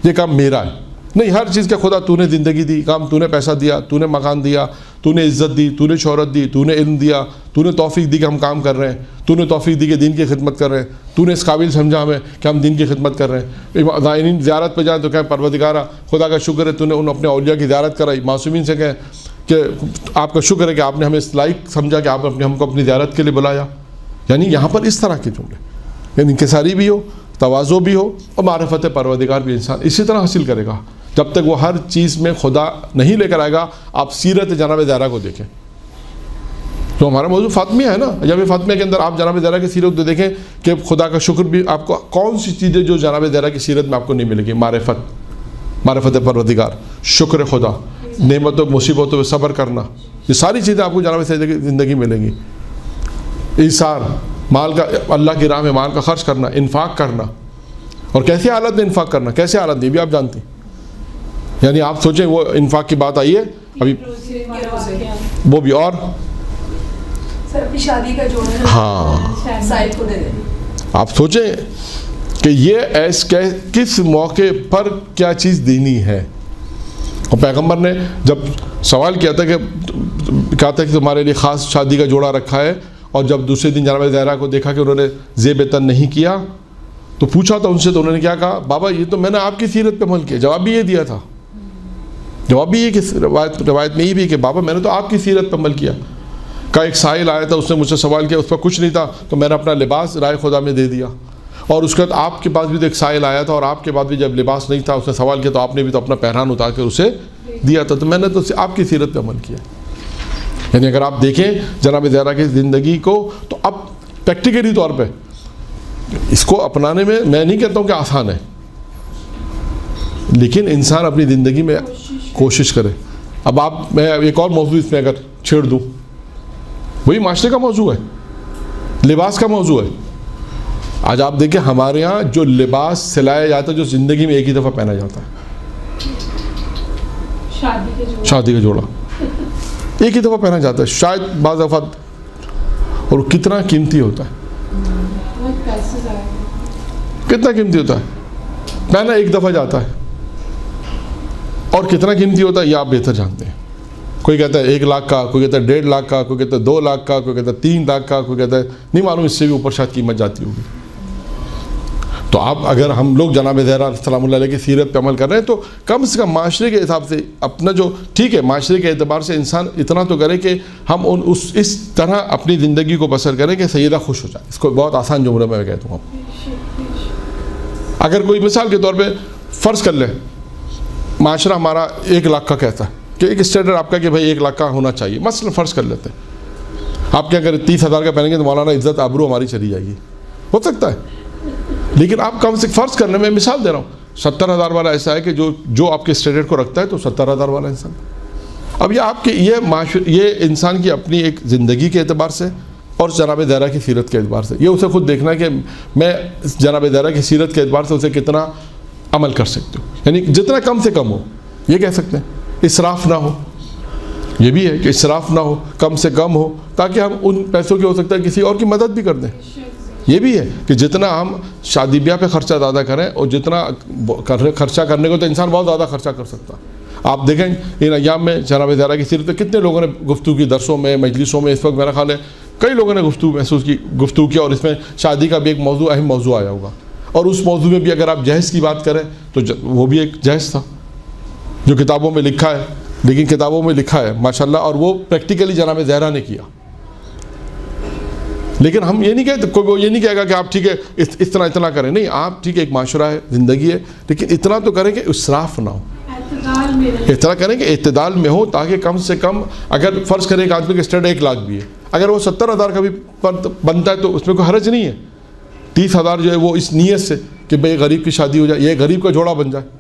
Speaker 1: یہ کام میرا ہے, نہیں, ہر چیز کا خدا تو نے زندگی دی, کام تو نے پیسہ دیا, تو نے مکان دیا, تو نے عزت دی, تو نے شہرت دی, تو نے علم دیا, تو نے توفیق دی کہ ہم کام کر رہے ہیں, تو نے توفیق دی کہ دین کی خدمت کر رہے ہیں, تو نے اس قابل سمجھا ہمیں کہ ہم دین کی خدمت کر رہیں. زائرین زیارت پہ جائیں تو کہیں پروردگارہ خدا کا شکر ہے تو نے ان اپنے اولیاء کی زیارت کرائی. معصومین سے کہیں کہ آپ کا شکر ہے کہ آپ نے ہمیں اس لائق سمجھا کہ آپ نے ہم کو اپنی زیارت کے لیے بلایا. یعنی یہاں پر اس طرح کے جملے, یعنی انکساری بھی ہو, تواضع بھی ہو, اور معرفت پروردگار بھی انسان اسی طرح حاصل کرے گا جب تک وہ ہر چیز میں خدا نہیں لے کر آئے گا. آپ سیرت جناب زہرا کو دیکھیں, تو ہمارا موضوع فاطمیہ ہے نا, جب فاطمیہ کے اندر آپ جناب زہرا کی سیرت کو دیکھیں کہ خدا کا شکر بھی آپ کو کون سی چیزیں جو جناب زہرا کی سیرت میں آپ کو نہیں ملے گی. معرفت پروردگار, شکر خدا, نعمتوں مصیبتوں پہ صبر کرنا, یہ ساری چیزیں آپ کو جناب زندگی ملیں گی. ایثار, مال کا اللہ کی راہ میں مال کا خرچ کرنا, انفاق کرنا, اور کیسے حالت میں انفاق کرنا, کیسے حالت میں بھی آپ جانتے ہیں. یعنی آپ سوچیں وہ انفاق کی بات آئی ہے ابھی, وہ بھی, اور
Speaker 4: شادی کا جو ہے
Speaker 1: ہاں
Speaker 4: سائد کو دے دیں.
Speaker 1: آپ سوچیں کہ یہ کس موقع پر کیا چیز دینی ہے. اور پیغمبر نے جب سوال کیا تھا کہ تمہارے لیے خاص شادی کا جوڑا رکھا ہے, اور جب دوسرے دن جناب زہرا کو دیکھا کہ انہوں نے زیب تن نہیں کیا تو پوچھا تھا ان سے, تو انہوں نے کیا کہا, بابا یہ تو میں نے آپ کی سیرت پہ عمل کیا. جواب بھی یہ دیا تھا, جواب بھی یہ کہ روایت میں یہ بھی کہ بابا میں نے تو آپ کی سیرت پہ عمل کیا. کا ایک سائل آیا تھا, اس نے مجھ سے سوال کیا, اس پر کچھ نہیں تھا تو میں نے اپنا لباس رائے خدا میں دے دیا. اور اس کے بعد آپ کے پاس بھی تو ایک سائل آیا تھا, اور آپ کے بعد بھی جب لباس نہیں تھا اس نے سوال کیا تو آپ نے بھی تو اپنا پہران اتار کر اسے دیا تھا. تو میں نے تو آپ کی سیرت پہ عمل کیا. یعنی اگر آپ دیکھیں جناب زہرا کی زندگی کو تو اب پریکٹیکلی طور پہ اس کو اپنانے میں نہیں کہتا ہوں کہ آسان ہے, لیکن انسان اپنی زندگی میں کوشش کرے. اب آپ میں ایک اور موضوع اس میں اگر چھیڑ دوں, وہی معاشرے کا موضوع ہے, لباس کا موضوع ہے. آج آپ دیکھیں ہمارے ہاں جو لباس سلایا جاتا ہے جو زندگی میں ایک ہی دفعہ پہنا جاتا ہے, شادی کا جوڑا ایک ہی دفعہ پہنا جاتا ہے شاید بعض دفعہ, اور کتنا قیمتی ہوتا ہے, کتنا قیمتی ہوتا ہے, پہنا ایک دفعہ جاتا ہے, اور کتنا قیمتی ہوتا ہے یہ آپ بہتر جانتے ہیں. کوئی کہتا ہے 1 لاکھ کا, کوئی کہتا ہے 1.5 لاکھ کا, کوئی کہتا ہے 2 لاکھ کا, کوئی کہتا ہے 3 لاکھ کا, کوئی کہتا ہے نہیں معلوم اس سے بھی اوپر شاید قیمت جاتی ہوگی. تو آپ اگر ہم لوگ جناب زہرا سلام اللہ علیہ کی سیرت پہ عمل کر رہے ہیں تو کم سے کم معاشرے کے حساب سے اپنا جو ٹھیک ہے معاشرے کے اعتبار سے انسان اتنا تو کرے کہ ہم اس طرح اپنی زندگی کو بسر کریں کہ سیدہ خوش ہو جائے. اس کو بہت آسان جملے میں کہتا ہوں. اگر کوئی مثال کے طور پہ فرض کر لیں معاشرہ ہمارا 1 لاکھ کا کہتا ہے, کہ ایک اسٹینڈرڈ آپ کا کہ بھائی 1 لاکھ کا ہونا چاہیے، مثلا فرض کر لیتے ہیں، آپ کیا کریں 30,000 کا پہنیں گے تو مولانا عزت آبرو ہماری چلی جائے گی، ہو سکتا ہے، لیکن آپ کم سے فرض کرنے میں مثال دے رہا ہوں 70,000 والا ایسا ہے کہ جو آپ کے اسٹینڈرڈ کو رکھتا ہے تو 70,000 والا انسان. اب یہ آپ کے یہ انسان کی اپنی ایک زندگی کے اعتبار سے اور جناب دائرہ کی سیرت کے اعتبار سے، یہ اسے خود دیکھنا ہے کہ میں جناب دائرہ کی سیرت کے اعتبار سے اسے کتنا عمل کر سکتے ہوں، یعنی جتنا کم سے کم ہو، یہ کہہ سکتے ہیں اسراف نہ ہو. یہ بھی ہے کہ اسراف نہ ہو، کم سے کم ہو، تاکہ ہم ان پیسوں کی ہو سکتا ہے کسی اور کی مدد بھی کر دیں. یہ بھی ہے کہ جتنا ہم شادی بیاہ پہ خرچہ زیادہ کریں، اور جتنا خرچہ کرنے کو تو انسان بہت زیادہ خرچہ کر سکتا. آپ دیکھیں ان ایام میں جناب دائرہ کی سیرت پہ کتنے لوگوں نے گفتگو کی، درسوں میں، مجلسوں میں. اس وقت میرا خیال ہے کئی لوگوں نے گفتگو کیا، اور اس میں شادی کا بھی ایک موضوع، اہم موضوع آیا ہوگا. اور اس موضوع میں بھی اگر آپ جہیز کی بات کریں تو وہ بھی ایک جہیز تھا جو کتابوں میں لکھا ہے، لیکن کتابوں میں لکھا ہے ماشاءاللہ، اور وہ پریکٹیکلی جناب دائرہ نے کیا. لیکن ہم یہ نہیں کہتے، کوئی یہ نہیں کہے گا کہ آپ ٹھیک ہے اتنا کریں، نہیں، آپ ٹھیک ہے ایک معاشرہ ہے، زندگی ہے، لیکن اتنا تو کریں کہ اسراف نہ ہو، اتنا کریں کہ اعتدال میں ہو، تاکہ کم سے کم اگر فرض کریں ایک آدمی کا اسٹینڈرڈ 1 لاکھ بھی ہے، اگر وہ 70,000 کا بھی بنتا ہے تو اس میں کوئی حرج نہیں ہے. 30,000 جو ہے وہ اس نیت سے کہ بھئی غریب کی شادی ہو جائے، یہ غریب کا جوڑا بن جائے،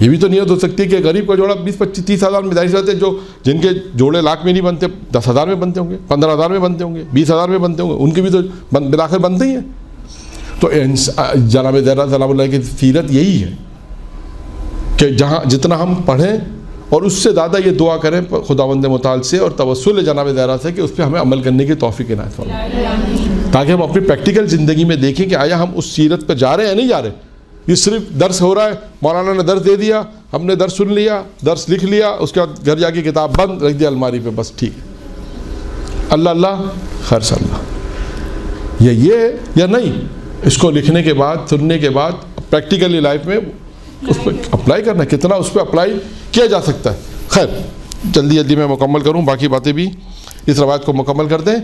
Speaker 1: یہ بھی تو نیت ہو سکتی ہے کہ غریب کا جوڑا 20-25-30,000 میں ظاہر سی بات ہے، جو جن کے جوڑے لاکھ میں نہیں بنتے 10,000 میں بنتے ہوں گے، 15,000 میں بنتے ہوں گے، 20,000 میں بنتے ہوں گے، ان کے بھی تو بالآخر بنتے ہی ہیں. تو جناب دائرہ سلام اللہ کی سیرت یہی ہے کہ جتنا ہم پڑھیں اور اس سے زیادہ یہ دعا کریں خداوند متعال سے اور توسل جناب دائرہ سے کہ اس پہ ہمیں عمل کرنے کی توفیق عنایت فرمائے، تاکہ ہم اپنی پریکٹیکل زندگی میں دیکھیں کہ آیا ہم اس سیرت پہ جا رہے ہیں یا نہیں جا رہے. یہ صرف درس ہو رہا ہے، مولانا نے درس دے دیا، ہم نے درس سن لیا، درس لکھ لیا، اس کے بعد گھر جا کے کتاب بند رکھ دیا الماری پہ، بس ٹھیک ہے، اللہ اللہ خیر صلی اللہ، یہ یا نہیں. اس کو لکھنے کے بعد، سننے کے بعد پریکٹیکلی لائف میں اس پہ اپلائی کرنا ہے، کتنا اس پہ اپلائی کیا جا سکتا ہے. خیر جلدی میں مکمل کروں، باقی باتیں بھی اس روایت کو مکمل کر دیں.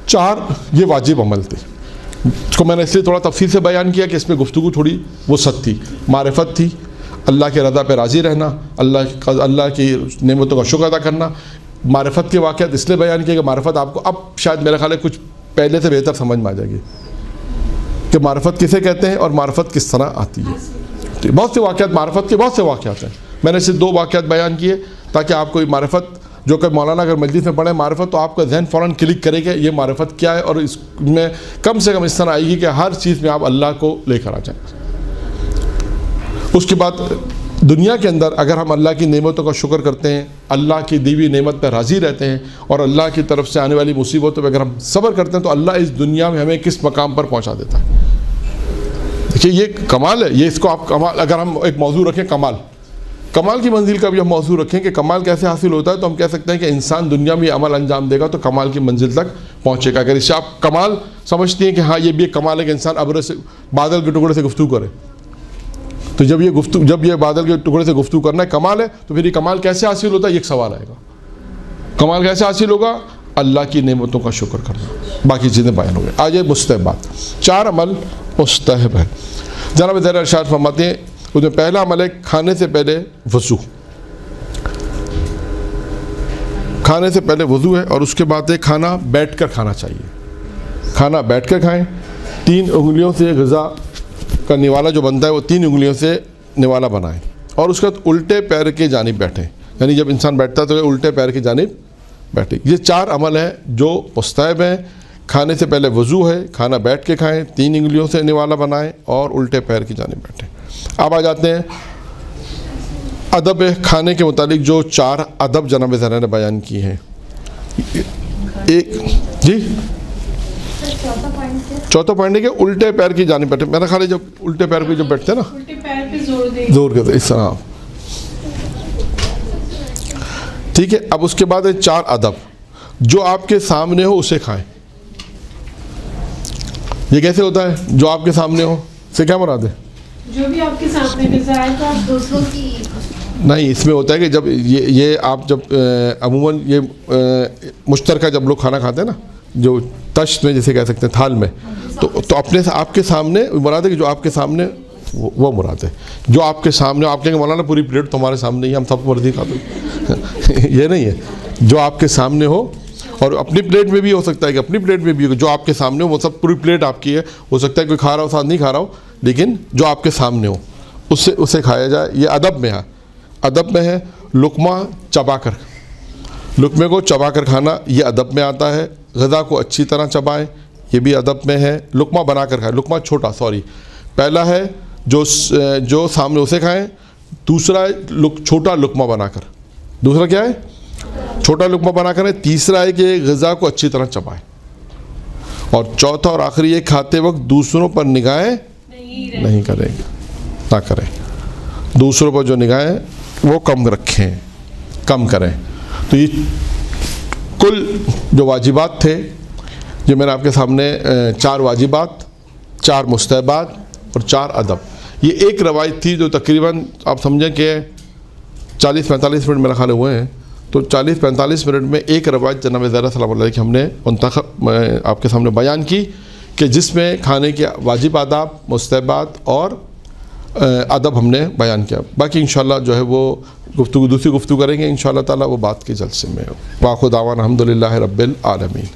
Speaker 1: 4 یہ واجب عمل تھے، اس کو میں نے اس لیے تھوڑا تفصیل سے بیان کیا کہ اس میں گفتگو تھوڑی وسعت تھی. معرفت تھی، اللہ کے رضا پہ راضی رہنا، اللہ کی نعمتوں کا شکر ادا کرنا. معرفت کے واقعات اس لیے بیان کیا کہ معرفت آپ کو اب شاید میرا خیال ہے کچھ پہلے سے بہتر سمجھ میں آ جائے گی کہ معرفت کسے کہتے ہیں اور معرفت کس طرح آتی ہے. بہت سے واقعات، معرفت کے بہت سے واقعات ہیں، میں نے صرف 2 واقعات بیان کیے تاکہ آپ کو معرفت، جو کہ مولانا اگر مجلس میں پڑھیں معرفت، تو آپ کا ذہن فوراً کلک کرے کہ یہ معرفت کیا ہے، اور اس میں کم سے کم اس طرح آئے گی کہ ہر چیز میں آپ اللہ کو لے کر آ جائیں. اس کے بعد دنیا کے اندر اگر ہم اللہ کی نعمتوں کا شکر کرتے ہیں، اللہ کی دی ہوئی نعمت پہ راضی رہتے ہیں، اور اللہ کی طرف سے آنے والی مصیبتوں پہ اگر ہم صبر کرتے ہیں، تو اللہ اس دنیا میں ہمیں کس مقام پر پہنچا دیتا ہے. دیکھیے یہ کمال ہے، یہ اس کو آپ کمال، اگر ہم ایک موضوع رکھیں کمال کی منزل کا بھی ہم موضوع رکھیں کہ کمال کیسے حاصل ہوتا ہے، تو ہم کہہ سکتے ہیں کہ انسان دنیا میں عمل انجام دے گا تو کمال کی منزل تک پہنچے گا. اگر اس سے آپ کمال سمجھتی ہیں کہ ہاں یہ بھی ایک کمال ہے کہ انسان ابر سے، بادل کے ٹکڑے سے گفتگو کرے، تو جب یہ بادل کے ٹکڑے سے گفتگو کرنا ہے کمال ہے، تو پھر یہ کمال کیسے حاصل ہوتا ہے، یہ ایک سوال آئے گا. کمال کیسے حاصل ہوگا؟ اللہ کی نعمتوں کا شکر کرنا. باقی چیزیں بیان ہو گئی. آج مستحبات، 4 عمل مستحب ہے. جناب دائرہ ارشاد فرماتے ہیں اس میں پہلا عمل ہے کھانے سے پہلے وضو. کھانے سے پہلے وضو ہے، اور اس کے بعد ہے کھانا بیٹھ کر کھانا چاہیے. کھانا بیٹھ کر کھائیں. 3 انگلیوں سے غذا کا نوالا جو بنتا ہے وہ 3 انگلیوں سے نوالا بنائیں، اور اس کے بعد الٹے پیر کی جانب بیٹھیں. یعنی جب انسان بیٹھتا ہے تو الٹے پیر کی جانب بیٹھے. یہ 4 عمل ہیں جو مستحب ہیں. کھانے سے پہلے وضو ہے، کھانا بیٹھ کے کھائیں، 3 انگلیوں سے نوالا بنائیں، اور الٹے پیر کی جانب بیٹھیں. اب آ جاتے ہیں ادب کھانے کے متعلق جو 4 ادب جناب ذرا نے بیان کی ہیں. ایک جی چوتھا پوائنٹ ہے کہ الٹے پیر کی جانب بیٹھے. میرا خیال ہے جب الٹے پیر پہ جب بیٹھتے ہیں نا،
Speaker 2: الٹے پیر پہ زور
Speaker 1: کرتے اس طرح. ٹھیک ہے. اب اس کے بعد ہے 4 ادب جو آپ کے سامنے ہو اسے کھائیں. یہ کیسے ہوتا ہے جو آپ کے سامنے ہو سے کیا مراد ہے؟
Speaker 2: جو بھی آپ کے سامنے نظر آئے تو آپ دوسروں کی
Speaker 1: نہیں. اس میں ہوتا ہے کہ جب یہ آپ جب عموماً یہ مشترکہ جب لوگ کھانا کھاتے ہیں نا، جو تشت میں جسے کہہ سکتے ہیں تھال میں، تو اپنے آپ کے سامنے مراد ہے کہ جو آپ کے سامنے وہ مراد ہے جو آپ کے سامنے. آپ کہیں گے مولانا پوری پلیٹ تمہارے سامنے ہی ہم سب مرضی کھاتے ہیں. یہ نہیں ہے جو آپ کے سامنے ہو، اور اپنی پلیٹ میں بھی ہو سکتا ہے کہ اپنی پلیٹ میں بھی ہو، جو آپ کے سامنے ہو وہ سب پوری پلیٹ آپ کی ہے، ہو سکتا ہے کوئی کھا رہا ہو ساتھ نہیں کھا رہا ہو، لیکن جو آپ کے سامنے ہو اسے کھایا جائے. یہ ادب میں ہے. ادب میں ہے لقمہ چبا کر، لقمے کو چبا کر کھانا، یہ ادب میں آتا ہے. غذا کو اچھی طرح چبائیں، یہ بھی ادب میں ہے. لقمہ بنا کر کھائیں، لقمہ چھوٹا، پہلا ہے جو سامنے اسے کھائیں. دوسرا ہے چھوٹا لقمہ بنا کر. دوسرا کیا ہے؟ چھوٹا لقمہ بنا کر. تیسرا ہے کہ غذا کو اچھی طرح چبائیں. اور چوتھا اور آخری یہ کھاتے وقت دوسروں پر نگاہیں نہیں کریں، نہ کریں. دوسروں پر جو نگاہیں وہ کم رکھیں، کم کریں. تو یہ کل جو واجبات تھے، جو میں نے آپ کے سامنے 4 واجبات، 4 مستحبات اور 4 ادب. یہ ایک روایت تھی جو تقریباً آپ سمجھیں کہ 40-45 منٹ میرا خیال ہوئے ہیں. تو 40-45 منٹ میں ایک روایت جناب زہرا سلام اللہ علیہ کی ہم نے منتخب آپ کے سامنے بیان کی، کہ جس میں کھانے کے واجب آداب، مستحبات اور ادب ہم نے بیان کیا. باقی انشاءاللہ جو ہے وہ دوسری گفتگو کریں گے انشاءاللہ تعالیٰ، وہ بات کے جلسے میں. واخر دعوانا الحمدللہ رب العالمین.